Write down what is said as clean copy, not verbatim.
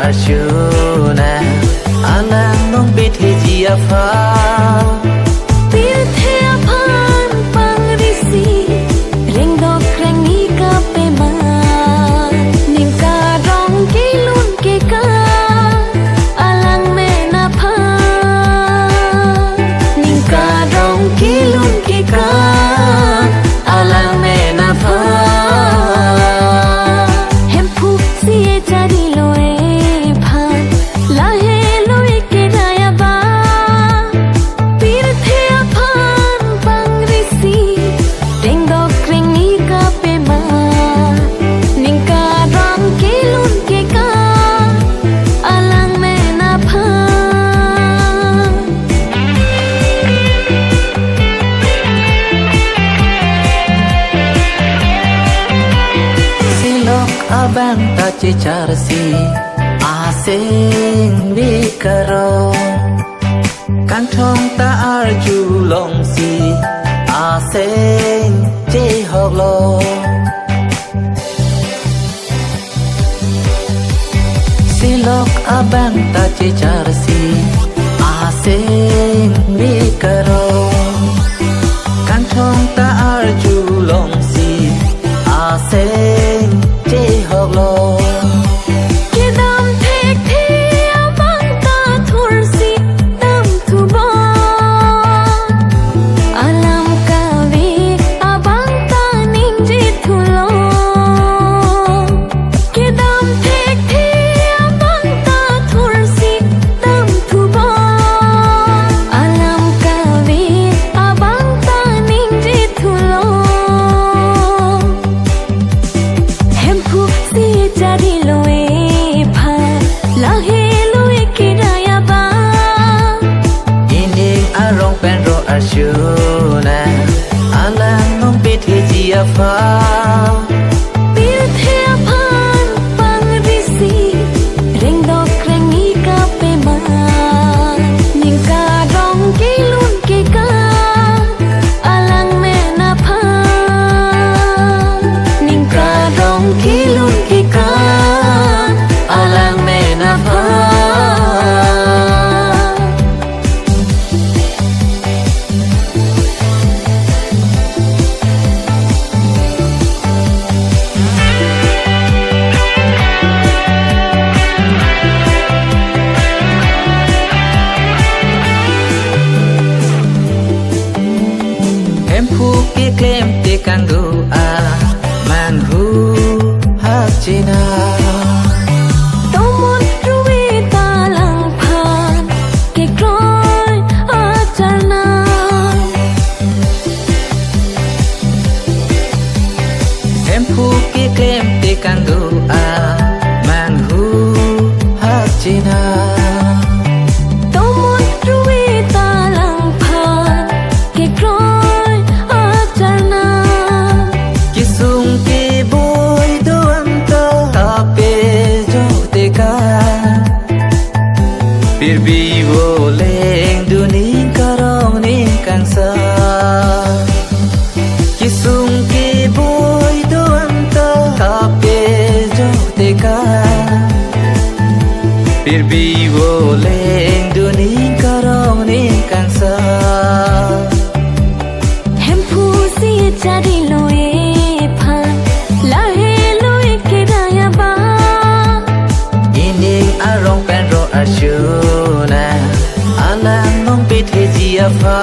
ashuna alang nong bithi afa abang ta che charsi asing bikaro kan thong ta arju long si asing che hoglo silok abang ta che charsi asing bikaro kan thong ta arju long si asing hoglo kedam thek the abang ta thursi tam thuba alam ka ve abang ta ninje thulo kedam thek the abang ta thursi tam thuba alam ka ve abang ta ninje thulo jadi loe pha lahe loe kiraya ba ini arong penro ashuna alang nong bithi afa birthe aphan pang risi ring do krengi ka pe ma ning ka dong ki lun ke ka alang me na pha ning ka dong ki lun ke ka alang me na pha empu ke klem te kangu a manhu hachina empu ke klem te kangu a manhu hachina bir vivo leng duning karong ning kansa kisung ke boy do anta kape jo teka bir vivo leng duning karong ning kansa hempu si jadi loe pha lahe loe kiraya ba ini arong penro ashuna alang nong bithi afa